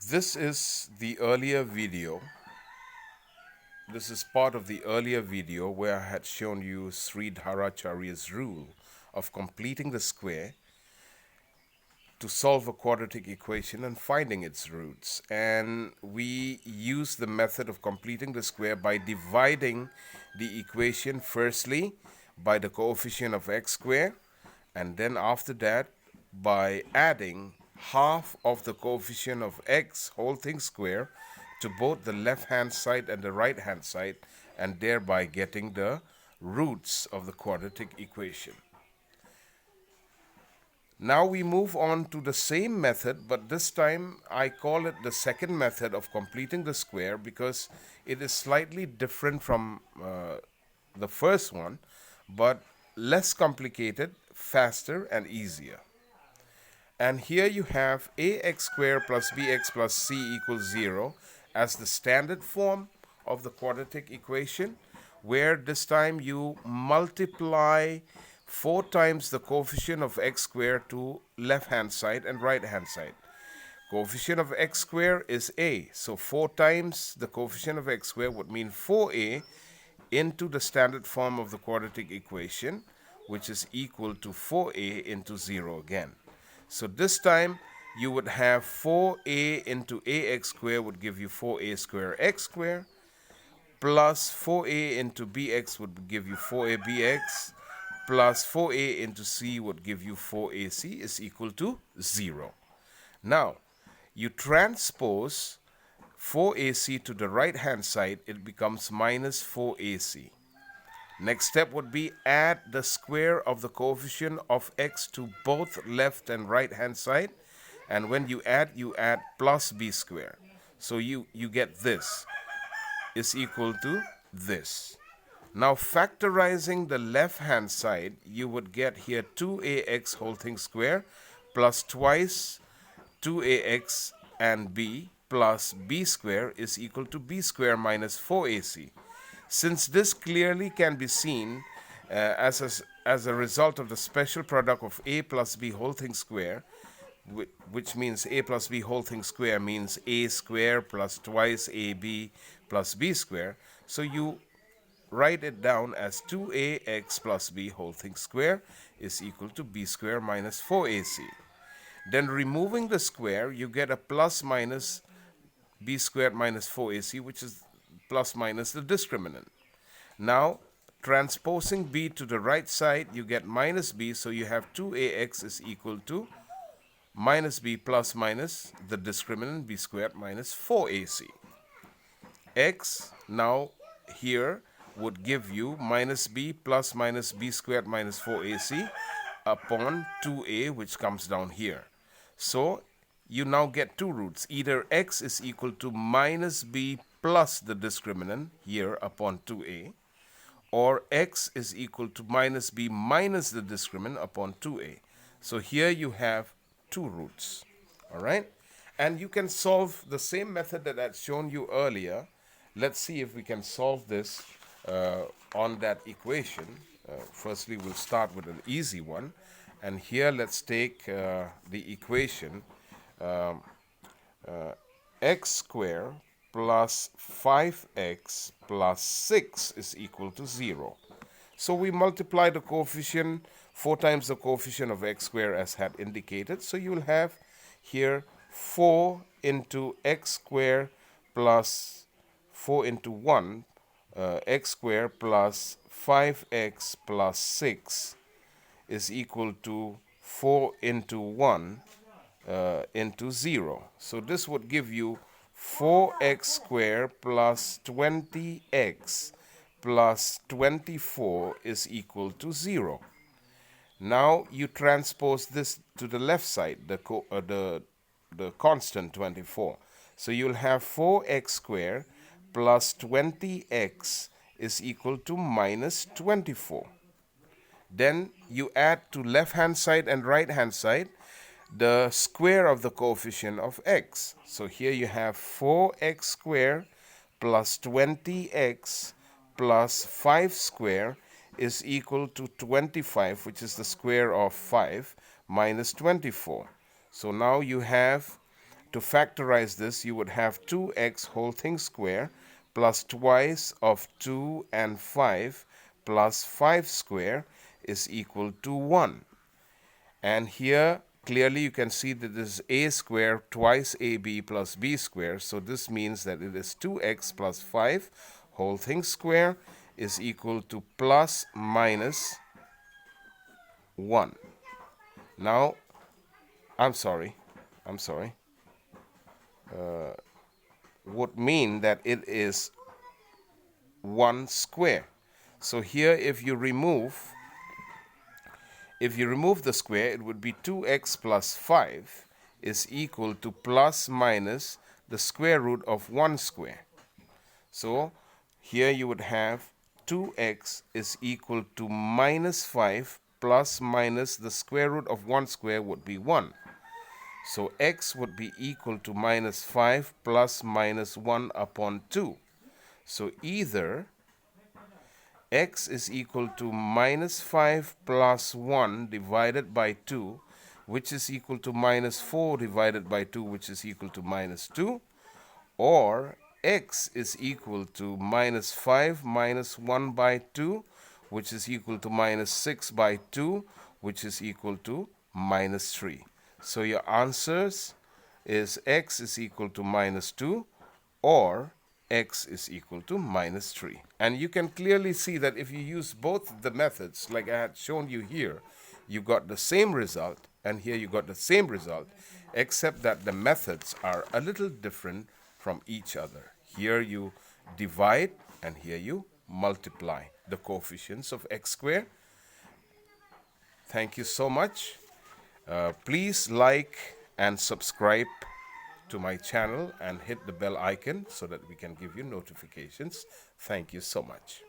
This is the earlier video. This is part of the earlier video where I had shown you Shreedharacharya'srule rule of completing the square to solve a quadratic equation and finding its roots. And we use the method of completing the square by dividing the equation firstly by the coefficient of x squared, and then after that by adding half of the coefficient of x whole thing square to both the left hand side and the right hand side, and thereby getting the roots of the quadratic equation. Now we move on to the same method, but this time I call it the second method of completing the square because it is slightly different from the first one, but less complicated, faster and easier. And here you have ax squared plus bx plus c equals 0 as the standard form of the quadratic equation, where this time you multiply 4 times the coefficient of x squared to left hand side and right hand side. Coefficient of x squared is a, so 4 times the coefficient of x squared would mean 4a into the standard form of the quadratic equation, which is equal to 4a into 0 again. So this time you would have 4a into ax squared would give you 4a squared x squared, plus 4a into bx would give you 4abx, plus 4a into c would give you 4ac is equal to 0. Now, you transpose 4ac to the right hand side, it becomes minus 4ac. Next step would be add the square of the coefficient of x to both left and right hand side, and when you add plus b squared. So you get this is equal to this. Now factorizing the left hand side, you would get here 2ax whole thing square plus twice 2ax and b plus b square is equal to b square minus 4ac. Since this clearly can be seen as a result of the special product of a plus b whole thing square, which means a plus b whole thing square means a square plus twice ab plus b square, so you write it down as 2ax plus b whole thing square is equal to b square minus 4ac. Then removing the square, you get a plus minus b squared minus 4ac, which is plus minus the discriminant. Now, transposing b to the right side, you get minus b, so you have 2ax is equal to minus b plus minus the discriminant b squared minus 4ac. X now here would give you minus b plus minus b squared minus 4ac upon 2a, which comes down here. So you now get two roots. Either x is equal to minus b plus the discriminant here upon 2a, or x is equal to minus b minus the discriminant upon 2a. So here you have two roots. All right? And you can solve the same method that I had shown you earlier. Let's see if we can solve this on that equation. Firstly, we'll start with an easy one. And here let's take the equation x squared plus 5x plus 6 is equal to 0. So we multiply the coefficient 4 times the coefficient of x squared as had indicated. So you will have here 4 into x squared plus 4 into 1 x squared plus 5x plus 6 is equal to 4 into 1 into 0. So this would give you 4x squared plus 20x plus 24 is equal to 0. Now you transpose this to the left side, the constant 24. So you'll have 4x squared plus 20x is equal to minus 24. Then you add to left hand side and right hand side the square of the coefficient of x. So here you have 4x squared plus 20x plus 5 square is equal to 25, which is the square of 5, minus 24. So now you have To factorize this, you would have 2x whole thing square plus twice of 2 and 5 plus 5 square is equal to 1. And here clearly you can see that this is a square twice ab plus b square. So this means that it is 2x plus 5 whole thing square is equal to plus minus 1. Now, I'm sorry, would mean that it is 1 square. So here if you remove the square, it would be 2x plus 5 is equal to plus minus the square root of 1 square. So here you would have 2x is equal to minus 5 plus minus the square root of 1 square would be 1. So x would be equal to minus 5 plus minus 1 upon 2. So either x is equal to minus 5 plus 1 divided by 2, which is equal to minus 4 divided by 2, which is equal to minus 2, or x is equal to minus 5 minus 1 by 2, which is equal to minus 6 by 2, which is equal to minus 3. So your answers is x is equal to minus 2 or x is equal to minus 3. And you can clearly see that if you use both the methods, like I had shown you here, you got the same result, and here you got the same result, except that the methods are a little different from each other. Here you divide, and here you multiply the coefficients of x squared. Thank you so much. Please like and subscribe to my channel and hit the bell icon so that we can give you notifications. Thank you so much.